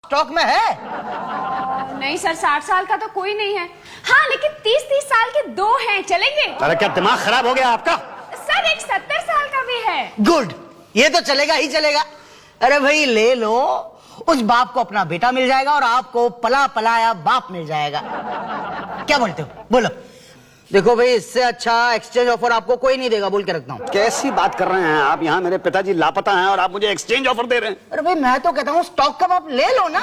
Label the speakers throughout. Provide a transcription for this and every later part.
Speaker 1: Stock में है?
Speaker 2: नहीं सर, 60 साल का तो कोई नहीं है। हाँ, लेकिन 30-30 साल के 2 हैं, चलेंगे?
Speaker 3: अरे क्या दिमाग खराब हो गया आपका?
Speaker 2: सर एक 70 साल का भी है।
Speaker 1: गुड, ये तो चलेगा ही चलेगा। अरे भाई ले लो, उस बाप को अपना बेटा मिल जाएगा और आपको पला पलाया बाप मिल जाएगा। क्या बोलते हो, बोलो। देखो भाई, इससे अच्छा एक्सचेंज ऑफर आपको कोई नहीं देगा, बोल के रखता हूँ।
Speaker 3: कैसी बात कर रहे हैं आप? यहाँ मेरे पिताजी लापता हैं और आप मुझे एक्सचेंज ऑफर दे रहे हैं?
Speaker 1: अरे भाई मैं तो कहता हूँ स्टॉक का बाप ले लो ना।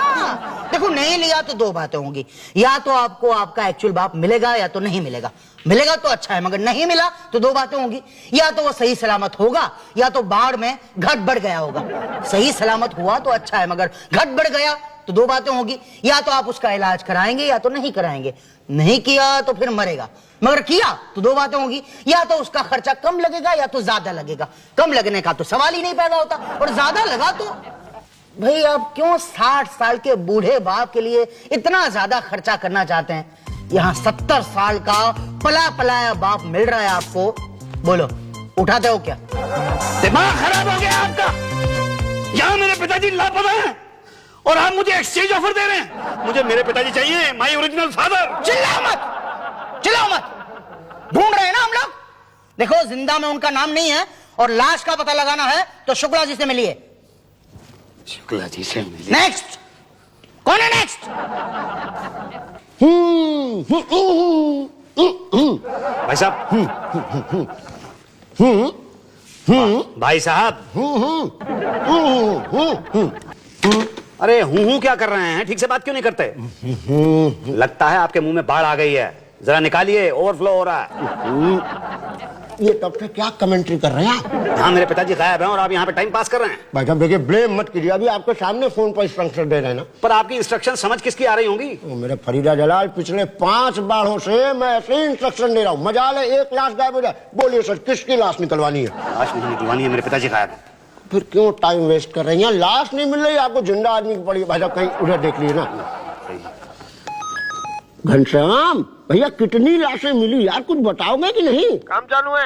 Speaker 1: देखो नहीं लिया तो 2 बातें होंगी, या तो आपको आपका एक्चुअल बाप मिलेगा या तो नहीं मिलेगा। मिलेगा तो अच्छा है, मगर नहीं मिला तो 2 बातें होंगी, या तो वो सही सलामत होगा या तो बाढ़ में घट बढ़ गया होगा। सही सलामत हुआ तो अच्छा है, मगर घट बढ़ गया तो 2 बातें होंगी, या तो आप उसका इलाज कराएंगे या तो नहीं कराएंगे। नहीं किया तो फिर मरेगा, मगर किया तो 2 बातें होंगी, या तो उसका खर्चा कम लगेगा या तो ज्यादा लगेगा। कम लगने का तो सवाल ही नहीं पैदा होता, और ज्यादा लगा तो भाई आप क्यों 60 साल के बूढ़े बाप के लिए इतना ज्यादा खर्चा करना चाहते हैं? यहाँ 70 साल का पला पलाया बाप मिल रहा है आपको। बोलो, उठाते हो क्या?
Speaker 3: दिमाग खराब हो गया आपका? यहाँ मेरे पिताजी लापता हैं और आप मुझे एक्सचेंज ऑफर दे रहे हैं? मुझे मेरे पिताजी चाहिए, माय ओरिजिनल फादर।
Speaker 1: चिल्लाओ मत, चिल्लाओ मत। ढूंढ रहे हैं ना हम लोग। देखो जिंदा में उनका नाम नहीं है और लाश का पता लगाना है तो शुक्ला जी से मिलिए।
Speaker 3: शुक्ला जी से मिलिए?
Speaker 1: नेक्स्ट कौन है? नेक्स्ट।
Speaker 3: भाई साहब, भाई साहब, अरे हूं क्या कर रहे हैं? ठीक से बात क्यों नहीं करते? लगता है आपके मुंह में बाढ़ आ गई है, जरा निकालिए, ओवरफ्लो हो रहा है।
Speaker 4: ये डॉक्टर क्या कमेंट्री कर रहे हैं आप?
Speaker 3: हाँ, मेरे पिताजी गायब हैं और आप यहाँ पे टाइम पास कर रहे हैं।
Speaker 4: भाई साहब देखिए, ब्लेम मत कीजिए, अभी आपके सामने फोन पर इंस्ट्रक्शन दे रहे हैं ना।
Speaker 3: पर आपकी इंस्ट्रक्शन समझ किसकी आ रही होंगी?
Speaker 4: मेरे फरीदा जलाल, पिछले 5 बाढ़ों से मैं ऐसे ही इंस्ट्रक्शन दे रहा हूँ। मजाल है एक लाश गायब हो जाए। बोलिए सर, किसकी लाश निकलवानी है?
Speaker 3: लाश नहीं निकलवानी है, मेरे पिताजी गायब हैं।
Speaker 4: फिर क्यों टाइम वेस्ट कर रहे हैं? लाश नहीं मिल रही आपको, जिंदा आदमी की पड़ी। भाई साहब कहीं उधर देख लीजिए ना। घनश्याम भैया, कितनी लाशें मिली यार, कुछ बताओगे कि नहीं?
Speaker 5: काम चालू है।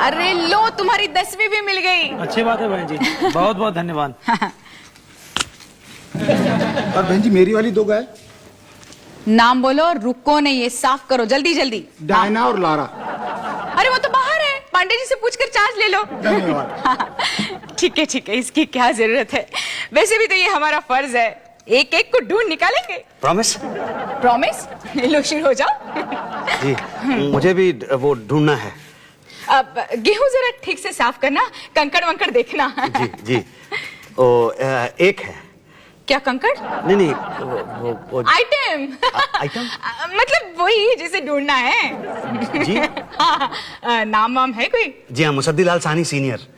Speaker 2: अरे लो, तुम्हारी 10वीं भी मिल गई।
Speaker 6: अच्छी बात है बहन जी, बहुत बहुत धन्यवाद।
Speaker 7: और बहन जी मेरी वाली 2 गाय?
Speaker 2: नाम बोलो, रुको नहीं, ये साफ करो जल्दी जल्दी।
Speaker 7: डायना और लारा।
Speaker 2: अरे वो तो बाहर है, पांडे जी से पूछकर चार्ज ले लो।
Speaker 7: धन्यवाद।
Speaker 2: ठीक है ठीक है, इसकी क्या जरूरत है? वैसे भी तो ये हमारा फर्ज है, एक एक को ढूंढ निकालेंगे।
Speaker 3: प्रॉमिस?
Speaker 2: प्रॉमिस? लो शुरू हो जाओ।
Speaker 3: जी, मुझे भी वो ढूंढना है।
Speaker 2: अब गेहूं जरा ठीक से साफ करना, कंकड़ वंकड़ देखना।
Speaker 3: जी जी। एक है।
Speaker 2: क्या कंकड़?
Speaker 3: नहीं, वो
Speaker 2: आइटम।
Speaker 3: आइटम
Speaker 2: मतलब वही जिसे ढूंढना है।
Speaker 3: जी।
Speaker 2: हाँ, नाम वाम है कोई?
Speaker 3: जी हाँ, मुसद्दी लाल सानी सीनियर।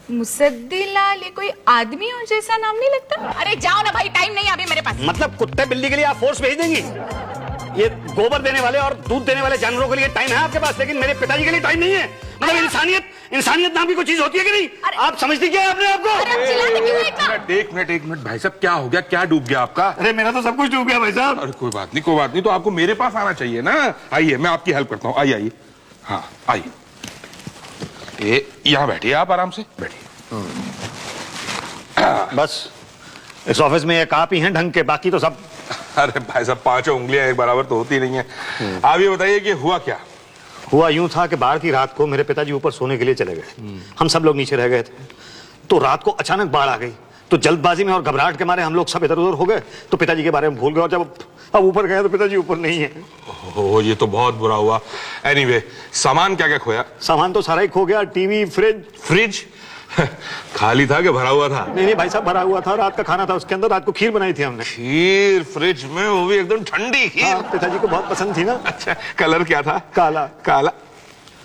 Speaker 2: मुसद्दी लाल, ये कोई आदमी हो जैसा नाम नहीं लगता? अरे जाओ ना भाई, टाइम नहीं है अभी मेरे पास।
Speaker 3: मतलब कुत्ते बिल्ली के लिए आप फोर्स भेज देंगी? ये गोबर देने वाले और दूध देने वाले जानवरों के लिए टाइम है आपके पास, लेकिन मेरे पिताजी के लिए टाइम नहीं है। मतलब इंसानियत नाम की कोई चीज होती है कि नहीं? आप समझती क्या है अपने आप को?
Speaker 5: एक मिनट भाई साहब, क्या हो गया? क्या डूब गया आपका?
Speaker 3: अरे मेरा तो सब कुछ डूब गया भाई साहब।
Speaker 5: अरे कोई बात नहीं, तो आपको मेरे पास आना चाहिए ना। आइए, मैं आपकी हेल्प करता हूँ। आइए। हाँ आइए, यहाँ बैठिए, आप आराम से बैठिए।
Speaker 3: बस इस ऑफिस में एक आप ही हैं ढंग के, बाकी तो सब।
Speaker 5: अरे भाई साहब, 5 उंगलियां एक बराबर तो होती नहीं है। आप ये बताइए कि हुआ क्या?
Speaker 3: हुआ यूं था कि बाढ़ की रात को मेरे पिताजी ऊपर सोने के लिए चले गए, हम सब लोग नीचे रह गए थे। तो रात को अचानक बाढ़ आ गई, तो जल्दबाजी में और घबराहट के मारे हम लोग सब इधर उधर हो गए, तो पिताजी के बारे में भूल गए। और जब अब ऊपर गए तो पिताजी ऊपर नहीं है।
Speaker 5: ओह, ये तो बहुत बुरा हुआ। एनीवे, सामान क्या क्या खोया?
Speaker 3: सामान तो सारा ही खो गया। टीवी, फ्रिज
Speaker 5: खाली था कि भरा हुआ था?
Speaker 3: नहीं भाई साहब, भरा हुआ था। रात का खाना था उसके अंदर, रात को खीर बनाई थी हमने।
Speaker 5: खीर फ्रिज में, वो भी एकदम ठंडी खीर?
Speaker 3: हाँ, पिताजी को बहुत पसंद थी ना।
Speaker 5: अच्छा, कलर क्या था? काला।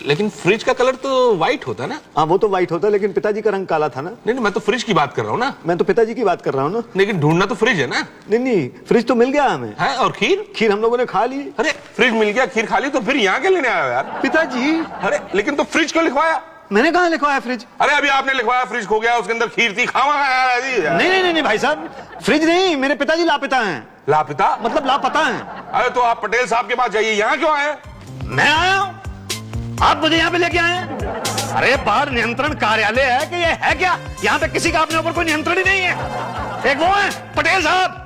Speaker 5: लेकिन फ्रिज का कलर तो व्हाइट होता ना?
Speaker 3: हाँ, वो तो व्हाइट होता, लेकिन पिताजी का रंग काला था ना।
Speaker 5: नहीं, मैं तो फ्रिज की बात कर रहा हूँ ना।
Speaker 3: मैं तो पिताजी की बात कर रहा हूँ ना।
Speaker 5: लेकिन ढूंढना तो फ्रिज है ना?
Speaker 3: नहीं, फ्रिज तो मिल गया हमें।
Speaker 5: है? और खीर
Speaker 3: हम लोगों ने खा ली।
Speaker 5: अरे फ्रिज मिल गया, खीर खा ली, तो फिर यहाँ क्या लेने आया यार?
Speaker 3: पिताजी।
Speaker 5: अरे लेकिन तो फ्रिज क्यों लिखवाया?
Speaker 3: मैंने कहाँ लिखवाया फ्रिज?
Speaker 5: अरे अभी आपने लिखवाया फ्रिज खो गया, उसके अंदर खीर थी, खावा खाया।
Speaker 3: नहीं भाई साहब, फ्रिज नहीं, मेरे पिताजी लापता हैं।
Speaker 5: लापता
Speaker 3: मतलब लापता हैं।
Speaker 5: अरे तो आप पटेल साहब के पास जाइए, यहाँ क्यों आए?
Speaker 3: मैं आया हूँ, आप मुझे यहाँ पे लेके आए हैं। अरे बाढ़ नियंत्रण कार्यालय है कि ये है क्या? यहाँ पे किसी का अपने ऊपर कोई नियंत्रण ही नहीं है। एक वो है पटेल साहब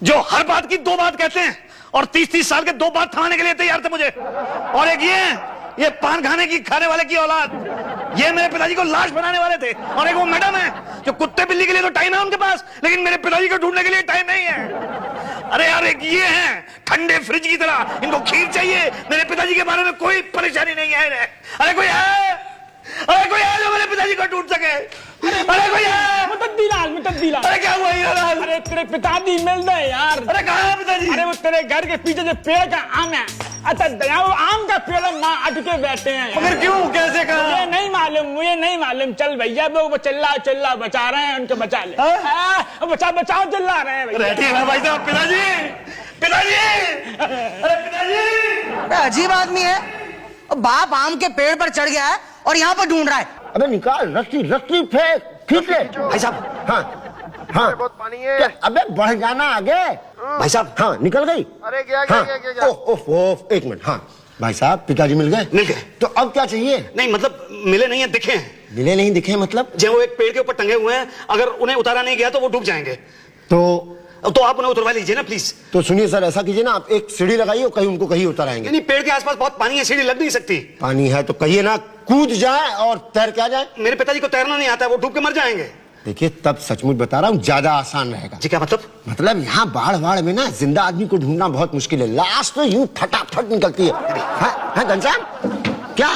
Speaker 3: जो हर बात की दो बात कहते हैं और 30-30 साल के दो बात थमाने के लिए तैयार थे मुझे। और एक ये पान खाने वाले की औलाद, ये मेरे पिताजी को लाश बनाने वाले थे। और एक वो मैडम है जो कुत्ते बिल्ली के लिए तो टाइम है उनके पास, लेकिन मेरे पिताजी को ढूंढने के लिए टाइम नहीं है। अरे यार एक ये है ठंडे फ्रिज की तरह, इनको खीर चाहिए, मेरे पिताजी के बारे में कोई परेशानी नहीं है इन्हें। अरे कोई है जो मेरे पिताजी को ढूंढ सके? अरे कोई है?
Speaker 8: मुतद्दीलाल
Speaker 3: अरे क्या हुआ ये लाल?
Speaker 8: अरे तेरे पिताजी मिल गए यार।
Speaker 3: अरे कहाँ है पिताजी?
Speaker 8: अरे वो तेरे घर के पीछे जो पेड़ का आम है, अच्छा दया वो आम का पेड़ है, माँ अटके बैठे हैं।
Speaker 3: मगर क्यों, कैसे, कहा?
Speaker 8: मुझे नहीं मालूम। चल भैया वो चिल्ला बचा रहे हैं, उनको बचा ले। बचाओ चिल्ला रहे हैं भैया।
Speaker 3: रहती है भाई साहब। पिताजी अरे पिताजी।
Speaker 1: अजीब आदमी है, बाप आम के पेड़ पर चढ़ गया है और यहाँ पर ढूंढ रहा है।
Speaker 4: अबे निकाल, रस्सी फेंक, खींच ले।
Speaker 3: भाई साहब,
Speaker 4: हाँ
Speaker 7: बहुत पानी है।
Speaker 4: अबे बढ़ जाना आगे।
Speaker 3: भाई साहब,
Speaker 4: हाँ निकल गई।
Speaker 7: अरे गया
Speaker 4: ओह एक मिनट। हाँ भाई साहब पिताजी मिल गए?
Speaker 3: मिल गए।
Speaker 4: तो अब क्या चाहिए?
Speaker 3: नहीं मतलब मिले नहीं है, दिखे हैं।
Speaker 4: मिले नहीं दिखे मतलब?
Speaker 3: जब वो एक पेड़ के ऊपर टंगे हुए हैं, अगर उन्हें उतारा नहीं गया तो वो डूब जाएंगे। तो आप उन्हें उतरवा लीजिए ना प्लीज।
Speaker 4: तो सुनिए सर, ऐसा कीजिए ना, आप एक सीढ़ी लगाइए, कहीं उनको कहीं उतर आएंगे।
Speaker 3: नहीं, पेड़ के आसपास बहुत पानी है, सीढ़ी लग नहीं सकती।
Speaker 4: पानी है तो कहिए ना, कूद जाए और तैर के आ जाए।
Speaker 3: मेरे पिताजी को तैरना नहीं आता है, वो डूब के मर जाएंगे।
Speaker 4: देखिए तब सचमुच बता रहा हूँ, ज्यादा आसान रहेगा।
Speaker 3: जी क्या मतलब?
Speaker 4: मतलब यहाँ बाढ़ में ना जिंदा आदमी को ढूंढना बहुत मुश्किल है, लाश तो यूं फटाफट निकलती है। घनश्याम क्या?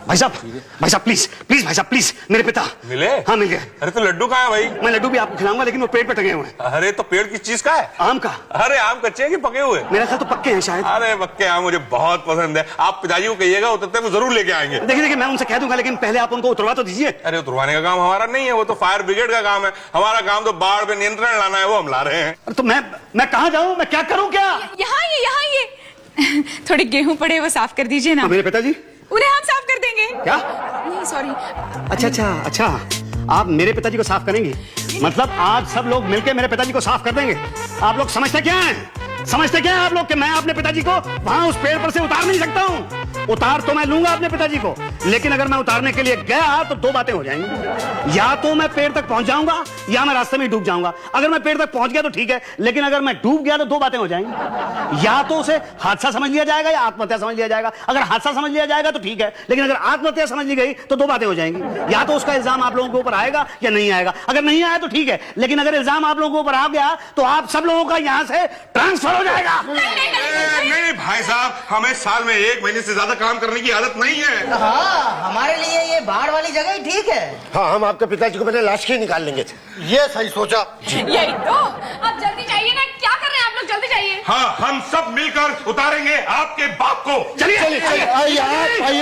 Speaker 3: भाई साहब प्लीज भाई साहब प्लीज, मेरे पिता
Speaker 5: मिले?
Speaker 3: हाँ मिल गए।
Speaker 5: अरे तो लड्डू कहाँ है भाई?
Speaker 3: मैं लड्डू भी आपको खिलाऊंगा, लेकिन वो पेड़ पे टंगे हुए हैं।
Speaker 5: अरे तो पेड़ किस चीज का है?
Speaker 3: आम का।
Speaker 5: अरे आम कच्चे हैं कि पके हुए?
Speaker 3: मेरा ख्याल तो पक्के हैं शायद।
Speaker 5: अरे पक्के आम मुझे बहुत पसंद है। आप पिताजी को कहिएगा, उतरते वो जरूर लेके आएंगे।
Speaker 3: देखिए मैं उनसे कह दूंगा, लेकिन पहले आप उनको उतरवा तो दीजिए।
Speaker 5: अरे उतरवाने का काम हमारा नहीं है, वो तो फायर ब्रिगेड का काम है। हमारा काम तो बाढ़ पे नियंत्रण लाना है, वो हम ला रहे हैं।
Speaker 3: तो मैं कहाँ जाऊँ, मैं क्या करूँ? क्या
Speaker 2: यहाँ ये थोड़े गेहूं पड़े वो साफ कर दीजिए ना।
Speaker 3: तो मेरे पिताजी?
Speaker 2: उन्हें हम साफ कर देंगे।
Speaker 3: क्या?
Speaker 2: नहीं सॉरी।
Speaker 3: अच्छा, आप मेरे पिताजी को साफ करेंगी? मतलब आज सब लोग मिलकर मेरे पिताजी को साफ कर देंगे? आप लोग समझते क्या है आप लोग कि मैं अपने पिताजी को वहां उस पेड़ पर से उतार नहीं सकता हूं? उतार तो मैं लूंगा अपने पिताजी को, लेकिन अगर मैं उतारने के लिए गया तो दो बातें हो जाएंगी। या तो मैं पेड़ तक पहुंच जाऊंगा या मैं रास्ते में डूब जाऊंगा। अगर मैं पेड़ तक पहुंच गया तो ठीक है, लेकिन अगर मैं डूब गया तो दो बातें हो जाएंगी। या तो उसे हादसा समझ लिया जाएगा या आत्महत्या समझ लिया जाएगा। अगर हादसा समझ लिया जाएगा तो ठीक है, लेकिन अगर आत्महत्या समझ ली गई तो दो बातें हो जाएंगी। या तो उसका इल्जाम आप लोगों के ऊपर आएगा या नहीं आएगा। अगर नहीं आया तो ठीक है, लेकिन अगर इल्जाम आप लोगों के ऊपर आ गया तो आप सब लोगों का यहां से ट्रांसफर हो जाएगा।
Speaker 5: नहीं भाई साहब, हमें साल में 1 महीने से ज्यादा काम करने की आदत नहीं है।
Speaker 1: हाँ, हमारे लिए ये बाढ़ वाली जगह ही ठीक है।
Speaker 4: हाँ हम आपके पिताजी को पहले लाश के निकाल लेंगे। ये सही सोचा।
Speaker 2: यही तो। अब जल्दी जाइए ना, क्या कर रहे हैं आप लोग? जल्दी जाइए।
Speaker 5: हाँ, हम सब मिलकर उतारेंगे आपके बाप को।
Speaker 3: चलिए
Speaker 4: आइए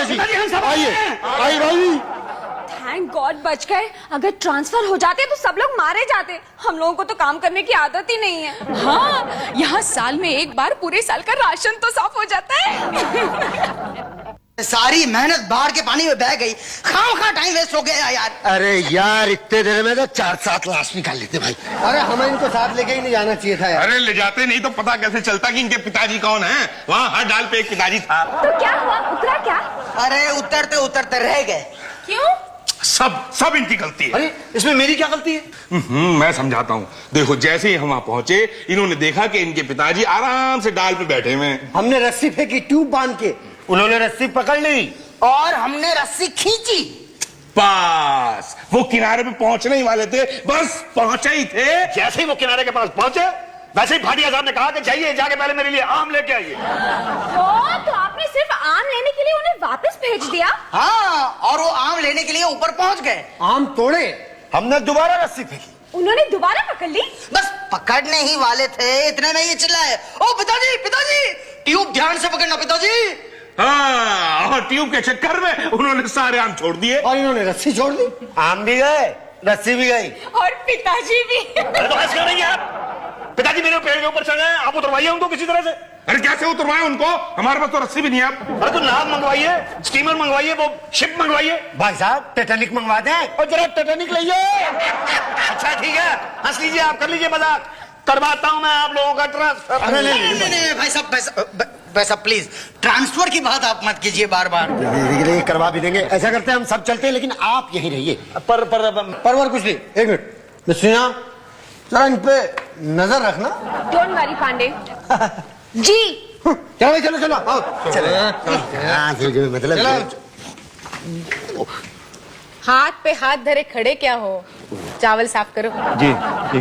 Speaker 4: जी, आइए भाई।
Speaker 9: थैंक गॉड बच गए। अगर ट्रांसफर हो जाते तो सब लोग मारे जाते। हम लोगों को तो काम करने की आदत ही नहीं है।
Speaker 2: हाँ, यहाँ साल में एक बार पूरे साल का राशन तो साफ हो जाता है।
Speaker 1: सारी मेहनत बाढ़ के पानी में बह गई, खामखा टाइम वेस्ट हो गया यार।
Speaker 4: अरे यार इतने देर में तो 4-7 लाश निकाल लेते भाई। अरे हमें इनको साथ लेके ही नहीं जाना चाहिए था यार।
Speaker 5: अरे ले जाते नहीं तो पता कैसे चलता कि इनके पिताजी कौन हैं? वहाँ हर डाल पे एक पिताजी था।
Speaker 9: तो क्या हुआ, उतरा क्या?
Speaker 1: अरे उतरते उतरते रह गए।
Speaker 9: क्यों?
Speaker 5: सब इनकी गलती है।
Speaker 3: अरे इसमें मेरी क्या गलती है?
Speaker 5: मैं समझाता हूँ। देखो जैसे ही हम वहाँ पहुंचे, इन्होंने देखा कि इनके पिताजी आराम से डाल पे बैठे हुए हैं।
Speaker 4: हमने रस्सी फेंकी ट्यूब बांध के, उन्होंने रस्सी पकड़ ली
Speaker 1: और हमने रस्सी खींची।
Speaker 5: पास वो किनारे पे पहुंचने ही वाले थे, बस पहुंचे ही थे।
Speaker 3: जैसे ही वो किनारे के पास पहुंचे, वैसे ही भाटिया साहब ने कहा कि जाइए, जाके पहले मेरे लिए आम लेके आइए।
Speaker 9: तो आपने सिर्फ आम लेने के लिए उन्हें वापस भेज दिया?
Speaker 1: हाँ, और वो आम लेने के लिए ऊपर पहुंच गए।
Speaker 4: आम तोड़े, हमने दोबारा रस्सी फेंकी,
Speaker 9: उन्होंने दोबारा पकड़ ली।
Speaker 1: बस पकड़ने ही वाले थे, इतने में ये चिल्लाए, ओ पिताजी ट्यूब ध्यान से पकड़ना पिताजी।
Speaker 5: हाँ, और ट्यूब के चक्कर में उन्होंने सारे आम छोड़ दिए
Speaker 4: और इन्होंने रस्सी छोड़ दी। आम भी गए, रस्सी भी गई
Speaker 2: और पिताजी भी।
Speaker 3: अरे तो हंस क्यों रही हैं आप? पिताजी मेरे पेड़ के ऊपर चढ़ गए, आप उतरवाइए उनको किसी तरह से।
Speaker 5: अरे कैसे उतरवाए उनको? हमारे पास तो रस्सी भी नहीं है।
Speaker 3: अरे तो नाव मंगवाइए, स्टीमर मंगवाइए, वो शिप मंगवाइए।
Speaker 4: भाई साहब टेटानिक मंगवा दें। और जरा टेटानिक लाइए।
Speaker 3: अच्छा ठीक है, हंस लीजिए, आप कर लीजिए मजाक, करवाता हूं मैं आप लोगों का ट्रांसफर।
Speaker 1: नहीं भाई साहब प्लीज, ट्रांसफर की बात आप मत कीजिए बार बार।
Speaker 4: धीरे करवा भी देंगे। ऐसा करते हैं हम सब चलते हैं, लेकिन आप यहीं रहिए।
Speaker 3: पर
Speaker 4: परवर कुछ नहीं। एक मिनट,
Speaker 7: जरा इन पे नजर रखना।
Speaker 9: Don't worry Pandey ji.
Speaker 7: चलो भाई, चलो चलो आओ। चलो मतलब
Speaker 2: हाथ पे हाथ धरे खड़े क्या हो, चावल साफ करो।
Speaker 3: जी जी।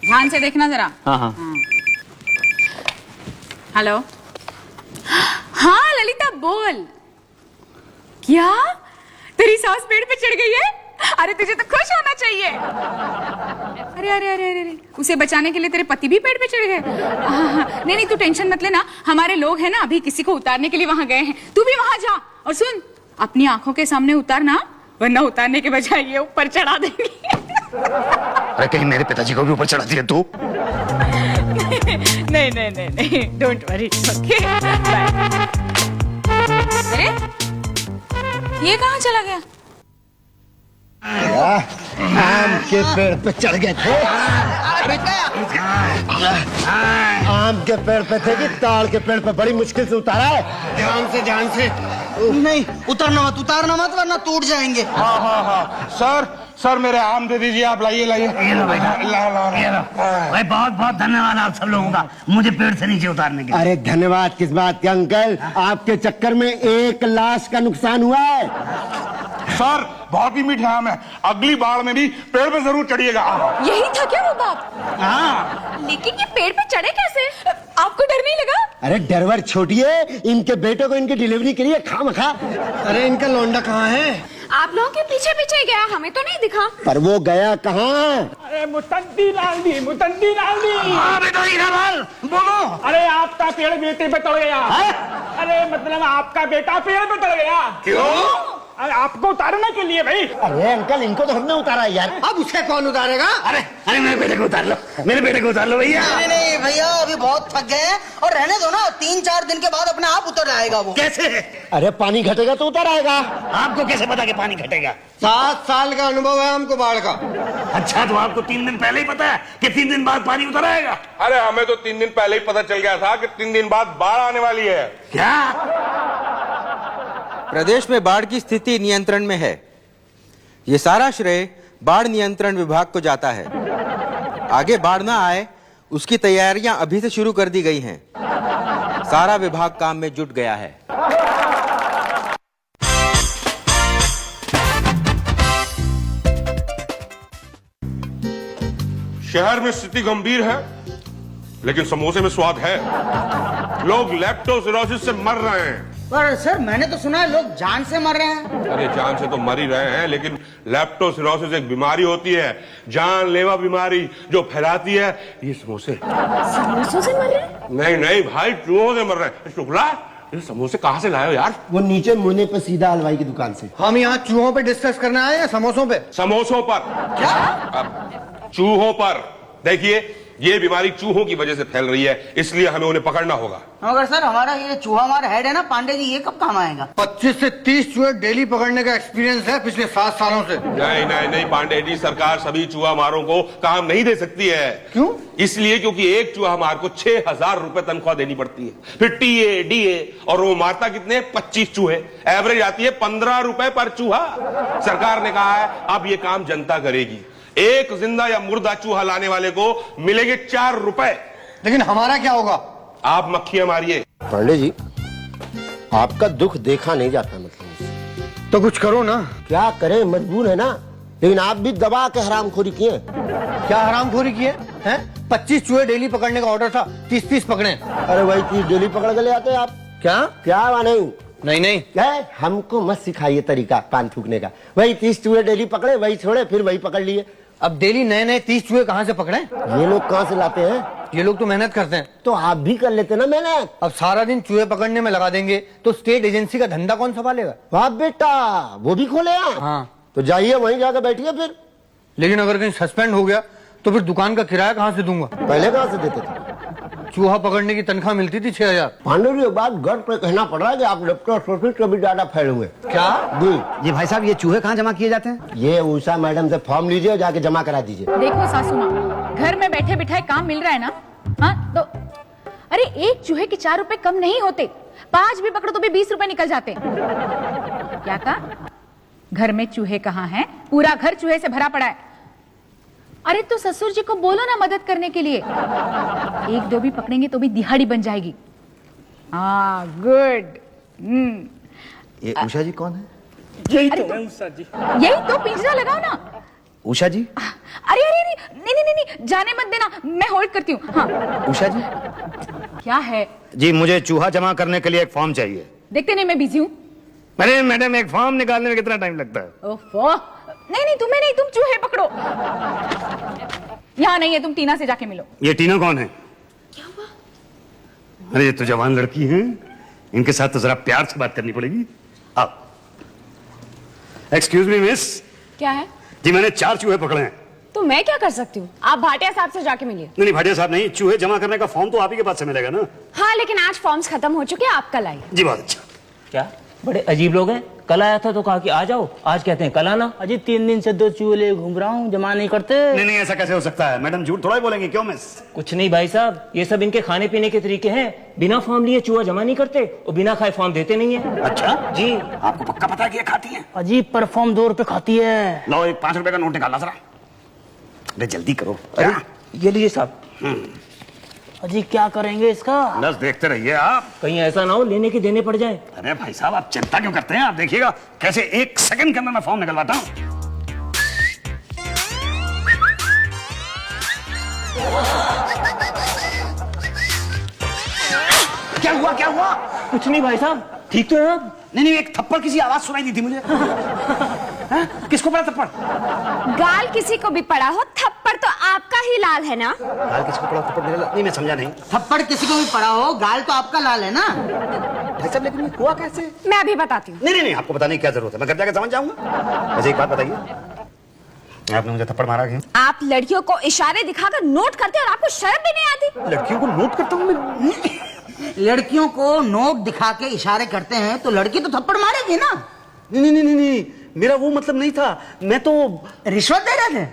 Speaker 2: ध्यान से देखना जरा।
Speaker 3: हाँ हाँ।
Speaker 2: हेलो। हाँ ललिता बोल। क्या तेरी सास पेड़ पे चढ़ गई है? अरे तुझे तो खुश होना चाहिए। अरे अरे अरे अरे अरे, उसे बचाने के लिए तेरे पति भी पेड़ पे चढ़ गए? नहीं नहीं तू टेंशन मत लेना, हमारे लोग हैं ना अभी किसी को उतारने के लिए वहां गए हैं, तू भी वहां जा। और सुन, अपनी आंखों के सामने उतारना, वरना उतारने के बजाय ये ऊपर चढ़ा देंगे।
Speaker 3: अरे कहीं मेरे पिताजी को भी ऊपर चढ़ा दिया तू?
Speaker 2: नहीं नहीं नहीं नहीं, डोंट वरी, ओके बाय। अरे ये कहाँ चला गया?
Speaker 4: आम के पेड़ पे चढ़ गए थे। आम के पेड़ पे थे कि ताड़ के पेड़ पे? बड़ी मुश्किल से उतारा है।
Speaker 7: ध्यान से ध्यान से।
Speaker 1: नहीं उतारना मत वरना टूट जाएंगे।
Speaker 5: हाँ हाँ हाँ सर, सर मेरे आम दे दीजिए आप। लाइए लाइए।
Speaker 6: भाई बहुत बहुत धन्यवाद आप सब लोगों का मुझे पेड़ से नीचे उतारने के लिए।
Speaker 4: अरे धन्यवाद किस बात के अंकल, आपके चक्कर में 1 लाश का नुकसान हुआ है।
Speaker 5: सर बहुत ही मीठे आम है, अगली बार में भी पेड़ पे जरूर चढ़िएगा।
Speaker 9: यही था क्या वो बात?
Speaker 5: हाँ।
Speaker 9: लेकिन ये पेड़ पे चढ़े कैसे? आपको डर नहीं लगा?
Speaker 4: अरे डरवर छोटिए, इनके बेटे को इनकी डिलीवरी के लिए खामखा।
Speaker 7: अरे इनका लौंडा कहाँ है?
Speaker 9: आप लोगों के पीछे पीछे गया, हमें तो नहीं दिखा।
Speaker 4: पर वो गया कहाँ?
Speaker 8: अरे मुतद्दी लाल दी, मुतद्दी लाल दी।
Speaker 6: हाँ बेटा हीरालाल बोलो।
Speaker 8: अरे आपका पेड़ बेटे पे चढ़ गया। अरे मतलब आपका बेटा पेड़ पे चढ़ गया।
Speaker 5: क्यों?
Speaker 8: अरे आपको उतारने के लिए भाई।
Speaker 4: अरे अंकल इनको तो हमने उतारा यार।
Speaker 7: अब उसे कौन उतारेगा?
Speaker 6: अरे अरे मेरे बेटे को उतार लो, मेरे बेटे को उतार लो भैया।
Speaker 1: नहीं नहीं भैया अभी बहुत थक गए हैं और रहने दो ना, 3-4 दिन के बाद अपने आप उतर आएगा वो।
Speaker 6: कैसे?
Speaker 4: अरे पानी घटेगा तो उतर आएगा।
Speaker 6: आपको कैसे पता कि पानी घटेगा?
Speaker 7: 7 साल का अनुभव है हमको बाढ़ का।
Speaker 6: अच्छा तो आपको 3 दिन पहले ही पता है कि 3 दिन बाद पानी उतर आएगा?
Speaker 5: अरे हमें तो 3 दिन पहले ही पता चल गया था कि 3 दिन बाद बाढ़ आने वाली है।
Speaker 6: क्या?
Speaker 10: प्रदेश में बाढ़ की स्थिति नियंत्रण में है। ये सारा श्रेय बाढ़ नियंत्रण विभाग को जाता है। आगे बाढ़ ना आए उसकी तैयारियां अभी से शुरू कर दी गई हैं। सारा विभाग काम में जुट गया है।
Speaker 5: शहर में स्थिति गंभीर है, लेकिन समोसे में स्वाद है। लोग लेप्टोस्पिरोसिस से मर रहे हैं।
Speaker 1: पर सर मैंने तो सुना है लोग जान से मर रहे हैं।
Speaker 5: अरे जान से तो मर ही रहे हैं, लेकिन लेप्टोस्पिरोसिस एक बीमारी होती है, जानलेवा बीमारी जो फैलाती है ये समोसे।
Speaker 9: समोसों से मर रहे हैं?
Speaker 5: नहीं नहीं भाई, चूहों से मर रहे हैं। शुक्ला, ये समोसे कहाँ से लाए हो यार?
Speaker 4: वो नीचे मुड़ने पे सीधा हलवाई की दुकान से।
Speaker 7: हम यहाँ चूहों पे डिस्कस करने आए या समोसों पे?
Speaker 5: समोसों पर।
Speaker 1: क्या?
Speaker 5: अब चूहों पर देखिए, ये बीमारी चूहों की वजह से फैल रही है, इसलिए हमें उन्हें पकड़ना होगा।
Speaker 1: मगर सर हमारा ये चूहा मार हेड है ना पांडे जी, ये कब काम आएगा?
Speaker 7: 25 से 30 चूहे डेली पकड़ने का एक्सपीरियंस है पिछले 7 सालों से।
Speaker 5: नहीं नहीं नहीं पांडे जी, सरकार सभी चूहा मारों को काम नहीं दे सकती है।
Speaker 7: क्यों?
Speaker 5: इसलिए क्योंकि एक चूहा मार को 6000 रुपए तनख्वाह देनी पड़ती है, फिर टीए डीए, और वो मारता कितने? 25 चूहे। एवरेज आती है 15 रुपए पर चूहा। सरकार ने कहा है अब ये काम जनता करेगी। एक जिंदा या मुर्दा चूहा लाने वाले को मिलेंगे 4 रुपए।
Speaker 7: लेकिन हमारा क्या होगा?
Speaker 5: आप मक्खियां मारिए।
Speaker 4: पांडे जी, आपका दुख देखा नहीं जाता मतलब।
Speaker 7: तो कुछ करो ना।
Speaker 4: क्या करें, मजबूर है ना। लेकिन आप भी दबा के हरामखोरी किए।
Speaker 7: क्या हरामखोरी किए हैं? 25 चूहे डेली पकड़ने का ऑर्डर था, 30-30 पकड़े।
Speaker 4: अरे भाई 30 डेली पकड़ के ले आते आप।
Speaker 7: क्या?
Speaker 4: क्या हुआ? नहीं
Speaker 7: नहीं नहीं,
Speaker 4: हमको मत सिखाइए तरीका पान थूकने का। वही 30 चूहे डेली पकड़े, वही छोड़े, फिर वही पकड़ लिए।
Speaker 7: अब डेली नए नए 30 चूहे कहाँ से पकड़े?
Speaker 4: ये लोग कहाँ से लाते हैं?
Speaker 7: ये लोग तो मेहनत करते हैं।
Speaker 4: तो आप भी कर लेते ना मेहनत।
Speaker 7: अब सारा दिन चूहे पकड़ने में लगा देंगे तो स्टेट एजेंसी का धंधा कौन संभालेगा?
Speaker 4: वाह बेटा, वो भी खोले आप?
Speaker 7: हाँ।
Speaker 4: तो जाइए वहीं जाकर बैठिए फिर।
Speaker 7: लेकिन अगर कहीं सस्पेंड हो गया तो फिर दुकान का किराया कहाँ से दूंगा?
Speaker 4: पहले कहाँ से देते थे?
Speaker 7: चूहा पकड़ने की तनख्वाह मिलती थी 6000।
Speaker 4: पांडे जी, एक बात गर्व पे कहना पड़ रहा है कि आप लेप्टोस्पिरोसिस से भी ज्यादा फैले हुए।
Speaker 7: क्या?
Speaker 4: जी
Speaker 6: जी भाई साहब, ये चूहे कहाँ जमा किए जाते हैं?
Speaker 4: ये उषा मैडम से फॉर्म लीजिए और जाके जमा करा दीजिए।
Speaker 2: देखो सासू माँ, घर में बैठे बिठाए काम मिल रहा है ना, हाँ तो अरे एक चूहे के 4 रुपए कम नहीं होते, 5 भी पकड़ो तो भी 20 रुपए निकल जाते। क्या कहा? घर में चूहे कहाँ हैं? पूरा घर चूहे से भरा पड़ा है। अरे तो ससुर जी को बोलो ना मदद करने के लिए। एक दो भी पकड़ेंगे तो भी दिहाड़ी बन जाएगी। हाँ गुड।
Speaker 3: ये उषा जी कौन है?
Speaker 8: यही तो है उषा जी।
Speaker 2: यही तो, पिंजरा लगाओ ना।
Speaker 3: उषा जी?
Speaker 2: अरे अरे अरे नहीं नहीं नहीं नहीं, जाने मत देना, मैं होल्ड करती हूँ। हाँ
Speaker 3: उषा जी?
Speaker 2: क्या है?
Speaker 3: जी मुझे चूहा जमा करने के लिए एक फॉर्म चाहिए।
Speaker 2: देखते नहीं मैं बिजी हूँ।
Speaker 3: अरे मैडम, एक फॉर्म निकालने में कितना टाइम लगता है?
Speaker 2: ओफो, नहीं नहीं तुम्हें नहीं, तुम चूहे पकड़ो। यहाँ नहीं है, तुम टीना से जाके मिलो।
Speaker 3: ये टीना कौन है? क्या हुआ? अरे ये तो जवान लड़की है, इनके साथ तो जरा प्यार से बात करनी पड़ेगी। आओ। Excuse me miss.
Speaker 9: क्या है?
Speaker 3: जी मैंने 4 चूहे पकड़े हैं।
Speaker 9: तो मैं क्या कर सकती हूँ? आप भाटिया साहब से जाके मिलिए।
Speaker 3: नहीं भाटिया साहब नहीं, चूहे जमा करने का फॉर्म तो आप ही के पास से मिलेगा ना?
Speaker 9: हाँ लेकिन आज फॉर्म्स खत्म हो चुके हैं, आप कल आइए।
Speaker 3: जी बहुत अच्छा।
Speaker 8: क्या बड़े अजीब लोग हैं। कल आया था तो कहा कि आ जाओ, आज कहते हैं कल आना। अजी 3 दिन से 2 चूहे ले घूम रहा हूँ, जमा नहीं करते।
Speaker 3: नहीं नहीं, ऐसा कैसे हो सकता है? मैडम झूठ थोड़ा ही बोलेंगे, क्यों मिस?
Speaker 8: कुछ नहीं भाई साहब, ये सब इनके खाने पीने के तरीके हैं। बिना फॉर्म लिए चूहा जमा नहीं करते और बिना खाए फॉर्म देते नहीं है।
Speaker 3: अच्छा
Speaker 8: जी।
Speaker 3: आपको पक्का पता है कि ये खाती है?
Speaker 8: अजीब, पर फॉर्म 2 रुपए खाती है।
Speaker 3: लो एक 5 रुपए का नोट निकालना जरा। अरे जल्दी करो।
Speaker 8: अरे ये लीजिए साहब। अजी क्या करेंगे इसका?
Speaker 3: बस देखते रहिए आप,
Speaker 8: कहीं ऐसा ना हो लेने के देने पड़ जाए।
Speaker 3: अरे भाई साहब आप चिंता क्यों करते हैं? आप देखिएगा कैसे 1 सेकंड के अंदर मैं फॉर्म निकलवाता हूँ। क्या हुआ क्या हुआ?
Speaker 8: कुछ नहीं भाई साहब, ठीक तो है आप?
Speaker 3: नहीं नहीं, एक थप्पड़ किसी आवाज सुनाई दी थी मुझे। किसको पड़ा थप्पड़?
Speaker 9: गाल किसी को भी पड़ा हो, थप्पड़ तो आपका ही लाल है ना?
Speaker 3: गाल किसको पड़ा? थप्पड़ मेरे लाल? नहीं मैं समझा नहीं।
Speaker 1: थप्पड़ किसी को भी पड़ा हो, गाल तो आपका लाल है ना?
Speaker 3: भाई साहब लेकिन ये हुआ कैसे?
Speaker 9: मैं अभी बताती हूँ।
Speaker 3: नहीं नहीं नहीं, आपको बताने की क्या जरूरत है, मैं घर जाकर समझ जाऊंगा। वैसे एक बात बताइए, आपने मुझे थप्पड़ मारा क्यों?
Speaker 9: आप लड़कियों को इशारे दिखाकर नोट करते और आपको शर्म भी नहीं आती?
Speaker 3: लड़कियों को नोट करता हूँ मैं?
Speaker 1: लड़कियों को नोट दिखा के इशारे करते हैं तो लड़की तो थप्पड़ मारेगी ना?
Speaker 3: नहीं नहीं नहीं नहीं, मेरा वो मतलब नहीं था, मैं तो
Speaker 1: रिश्वत दे रहे थे।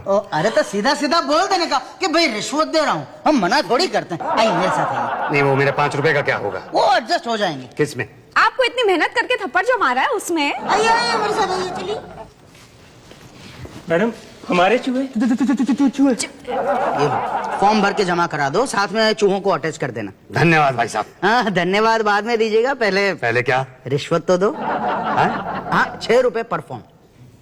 Speaker 1: ओ, अरे तो सीधा सीधा बोल देने का कि भाई रिश्वत दे रहा हूँ, हम मना थोड़ी करते हैं। आइए मेरे साथ आइए।
Speaker 3: नहीं, वो मेरे 5 रुपए का क्या होगा?
Speaker 1: वो एडजस्ट हो जाएंगे।
Speaker 3: किसमें?
Speaker 9: आपको इतनी मेहनत करके थप्पड़ जो मारा है उसमें।
Speaker 1: आइए आइए मेरे साथ आइए, चलिए।
Speaker 8: मैडम हमारे चूहे।
Speaker 1: ये लो, फॉर्म भर के जमा करा दो, साथ में चूहों को अटैच कर देना।
Speaker 3: धन्यवाद भाई साहब।
Speaker 1: हाँ धन्यवाद बाद में दीजिएगा, पहले
Speaker 3: क्या?
Speaker 1: रिश्वत तो दो। हाँ 6 रुपए पर फॉर्म।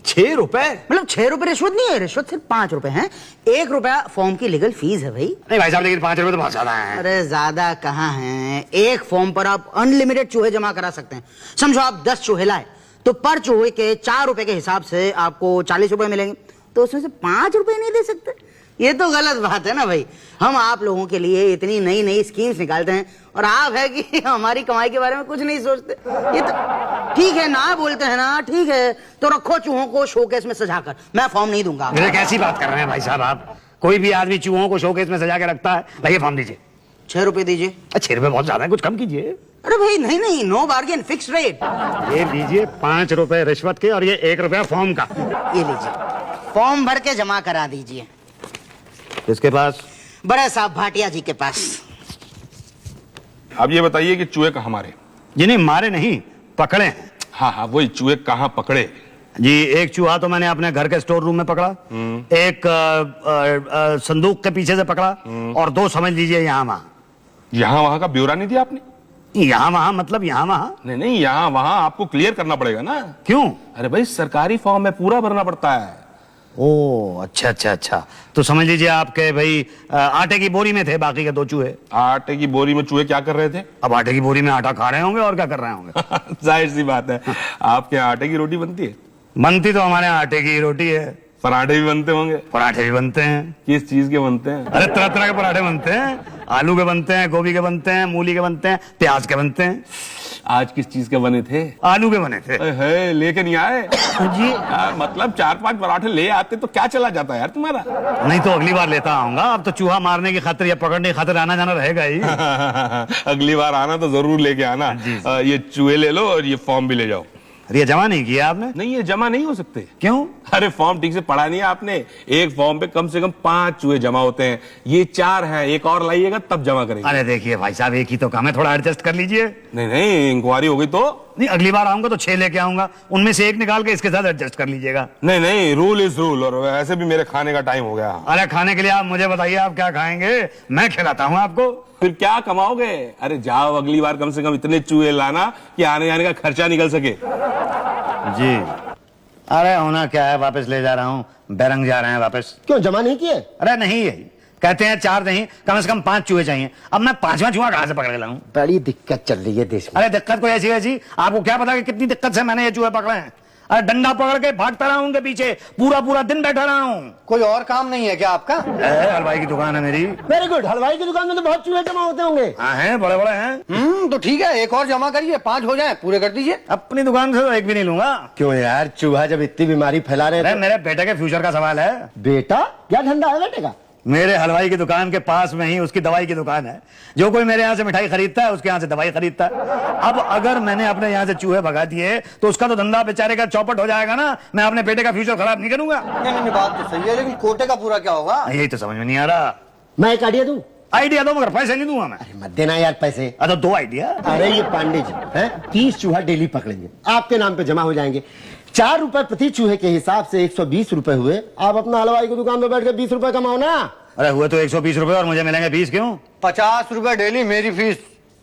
Speaker 3: 6 रुपए?
Speaker 1: मतलब 6 रुपए रिश्वत नहीं है, रिश्वत सिर्फ 5 रुपए हैं। 1 रुपया फॉर्म की लीगल फीस है भाई।
Speaker 3: नहीं भाई साहब, लेकिन 5 रुपए तो बहुत ज्यादा है।
Speaker 1: अरे ज्यादा कहाँ है, एक फॉर्म पर आप अनलिमिटेड चूहे जमा करा सकते हैं। समझो आप 10 चूहे लाए तो पर चूहे के 4 रुपए के हिसाब से आपको 40 रुपए मिलेंगे, तो उसमें से 5 रुपए नहीं दे सकते? ये तो गलत बात है ना भाई। हम आप लोगों के लिए इतनी नई नई स्कीम्स निकालते हैं और आप है कि हमारी कमाई के बारे में कुछ नहीं सोचते। ये तो ठीक है ना, बोलते हैं ना, ठीक है तो रखो चूहों को शोकेस में सजाकर, मैं फॉर्म नहीं दूंगा।
Speaker 3: मेरे कैसी बात कर रहे हैं भाई साहब आप? कोई भी आदमी चूहों को शोकेस में सजा के रखता है? लाइए फॉर्म दीजिए।
Speaker 1: 6 रुपए दीजिए।
Speaker 3: 6 रुपए बहुत ज्यादा है, कुछ कम कीजिए।
Speaker 1: अरे भाई नहीं नहीं, नो बार्गेन, फिक्स रेट।
Speaker 3: ये लीजिए 5 रुपए रिश्वत के और ये 1 रुपया फॉर्म का।
Speaker 1: ये लीजिए, फॉर्म भर के जमा करा दीजिए।
Speaker 3: किसके पास?
Speaker 1: बड़े साहब भाटिया जी के पास।
Speaker 5: अब ये बताइए कि चूहे कहाँ मारे?
Speaker 3: जी नहीं, मारे नहीं, पकड़े हैं।
Speaker 5: हाँ हाँ, वही चूहे कहाँ पकड़े?
Speaker 3: जी एक चूहा तो मैंने अपने घर के स्टोर रूम में पकड़ा, एक संदूक के पीछे से पकड़ा, और 2 समझ लीजिए यहाँ वहां।
Speaker 5: यहाँ वहां का ब्यौरा नहीं दिया आपने?
Speaker 3: यहाँ वहां मतलब यहाँ वहां?
Speaker 5: नहीं नहीं, यहाँ वहां आपको क्लियर करना पड़ेगा ना।
Speaker 3: क्यों?
Speaker 5: अरे भाई सरकारी फॉर्म में पूरा भरना पड़ता है।
Speaker 3: ओ अच्छा अच्छा अच्छा, तो समझ लीजिए आपके भाई आटे की बोरी में थे बाकी के 2 चूहे।
Speaker 5: आटे की बोरी में चूहे क्या कर रहे थे?
Speaker 3: अब आटे की बोरी में आटा खा रहे होंगे और क्या कर रहे होंगे।
Speaker 5: जाहिर सी बात है, आपके यहाँ आटे की रोटी बनती है?
Speaker 3: बनती तो हमारे यहाँ आटे की रोटी है।
Speaker 5: पराठे भी बनते होंगे?
Speaker 3: पराठे भी बनते हैं।
Speaker 5: किस चीज के बनते हैं?
Speaker 3: अरे तरह तरह के पराठे बनते हैं, आलू के बनते हैं, गोभी के बनते हैं, मूली के बनते हैं, प्याज के बनते हैं।
Speaker 5: आज किस चीज के बने थे?
Speaker 3: आलू के बने थे।
Speaker 5: है लेके नहीं आए?
Speaker 1: जी
Speaker 5: यार मतलब 4-5 पराठे ले आते तो क्या चला जाता यार तुम्हारा।
Speaker 3: नहीं तो अगली बार लेता आऊंगा, अब तो चूहा मारने की खातिर या पकड़ने की खातिर आना जाना रहेगा ही।
Speaker 5: अगली बार आना तो जरूर लेके आना। ये चूहे ले लो और ये फॉर्म भी ले जाओ।
Speaker 3: अरे ये जमा नहीं किया आपने?
Speaker 5: नहीं, ये जमा नहीं हो सकते।
Speaker 3: क्यों?
Speaker 5: अरे फॉर्म ठीक से पढ़ा नहीं है आपने। एक फॉर्म पे कम से कम 5 चूहे जमा होते हैं, ये 4 हैं, एक और लाइएगा तब जमा करेंगे।
Speaker 3: अरे देखिए भाई साहब, एक ही तो काम है, थोड़ा एडजस्ट कर लीजिए।
Speaker 5: नहीं नहीं, इंक्वायरी हो गई तो
Speaker 3: नहीं, अगली बार आऊंगा तो 6 लेके आऊंगा, उनमें से एक निकाल के इसके साथ एडजस्ट कर लीजिएगा।
Speaker 5: नहीं नहीं, रूल इज रूल, और ऐसे भी मेरे खाने का टाइम हो गया।
Speaker 3: अरे खाने के लिए आप मुझे बताइए, आप क्या खाएंगे, मैं खिलाता हूँ आपको।
Speaker 5: फिर क्या कमाओगे? अरे जाओ, अगली बार कम से कम इतने चूहे लाना कि आने जाने का खर्चा निकल सके।
Speaker 3: जी, अरे होना क्या है, वापस ले जा रहा हूँ, बैरंग जा रहे हैं वापस।
Speaker 4: क्यों जमा नहीं किए?
Speaker 3: अरे नहीं है, कहते हैं 4 नहीं, कम से कम 5 चूहे चाहिए। अब मैं 5वां चूहा कहां से पकड़ के लाऊं?
Speaker 4: बड़ी दिक्कत चल रही है देश में।
Speaker 3: अरे दिक्कत कोई ऐसी वैसी, आपको क्या पता कि कितनी दिक्कत से मैंने ये चूहे पकड़े हैं। अरे डंडा पकड़ के भागता रहा हूं उनके पीछे, पूरा पूरा दिन बैठा रहा हूं।
Speaker 7: कोई और काम नहीं है क्या आपका?
Speaker 3: हलवाई की दुकान है मेरी।
Speaker 4: वेरी गुड, हलवाई की दुकान में तो बहुत चूहे जमा होते होंगे।
Speaker 3: हाँ हैं, बड़े बड़े हैं।
Speaker 7: तो ठीक है, एक और जमा करिए, 5 हो जाए, पूरे कर दीजिए।
Speaker 3: अपनी दुकान से तो एक भी नहीं लूंगा।
Speaker 4: क्यों यार, चूहा जब इतनी बीमारी फैला रहे
Speaker 3: अरे
Speaker 4: थे।
Speaker 3: मेरे बेटे के फ्यूचर का सवाल है।
Speaker 4: बेटा क्या धंधा है बेटे का?
Speaker 3: मेरे हलवाई की दुकान के पास में ही उसकी दवाई की दुकान है। जो कोई मेरे यहाँ से मिठाई खरीदता है उसके यहाँ से दवाई खरीदता है। अब अगर मैंने अपने यहाँ से चूहे भगा दिए तो उसका तो धंधा बेचारे का चौपट हो जाएगा ना। मैं अपने बेटे का फ्यूचर खराब नहीं करूंगा।
Speaker 7: नहीं, बात तो सही है, लेकिन कोटे का पूरा क्या होगा?
Speaker 3: यही तो समझ में नहीं आ रहा।
Speaker 4: मैं एक आइडिया दूं?
Speaker 3: आइडिया दो, मगर पैसे नहीं दूंगा मैं।
Speaker 4: मत देना यार पैसे।
Speaker 3: अरे 2 आइडिया।
Speaker 4: अरे ये पांडे जी हैं, 30 चूहा डेली पकड़ेंगे, आपके नाम पे जमा हो जाएंगे। 4 रुपए प्रति चूहे के हिसाब से 120 रुपए हुए। आप अपना हलवाई की दुकान पे बैठ के 20 रुपए कमाओ ना।
Speaker 3: अरे हुए तो 120 रुपए और मुझे मिलेंगे 20 क्यों?
Speaker 7: 50 रुपए डेली मेरी फीस।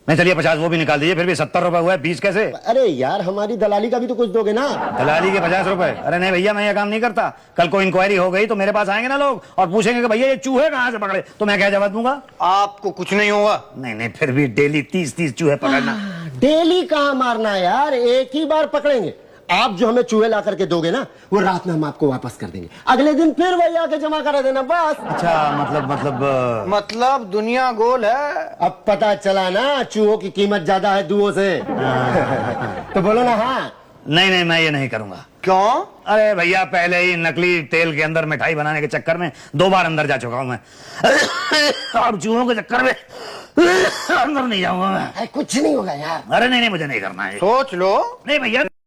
Speaker 3: नहीं चलिए 50 वो भी निकाल दीजिए, फिर भी 70 रुपए हुए, 20 कैसे?
Speaker 4: अरे यार हमारी दलाली का भी तो कुछ दोगे ना।
Speaker 3: दलाली के 50 रुपए? अरे नहीं भैया, मैं ये काम नहीं करता। कल को इंक्वायरी हो गई तो मेरे पास आएंगे ना लोग और पूछेंगे कि भैया ये चूहे कहाँ से पकड़े, तो मैं क्या जवाब दूंगा?
Speaker 7: आपको कुछ नहीं होगा।
Speaker 3: नहीं, फिर भी डेली 30 चूहे पकड़ना।
Speaker 4: डेली कहाँ मारना यार, एक ही बार पकड़ेंगे। आप जो हमें चूहे ला करके दोगे ना, वो रात में हम आपको वापस कर देंगे, अगले दिन फिर वही आके जमा करा देना बस।
Speaker 3: अच्छा,
Speaker 7: मतलब दुनिया गोल है।
Speaker 4: अब पता चला ना, चूहों की कीमत ज्यादा है दुओं से। तो बोलो ना हाँ।
Speaker 3: नहीं, मैं ये नहीं करूंगा।
Speaker 7: क्यों?
Speaker 3: अरे भैया, पहले ही नकली तेल के अंदर मिठाई बनाने के चक्कर में 2 बार अंदर जा चुका हूं मैं। अब चूहों के चक्कर में अंदर नहीं जाऊंगा मैं।
Speaker 4: कुछ नहीं होगा यार।
Speaker 3: अरे नहीं, मुझे नहीं करना है।
Speaker 7: सोच लो।
Speaker 3: नहीं भैया।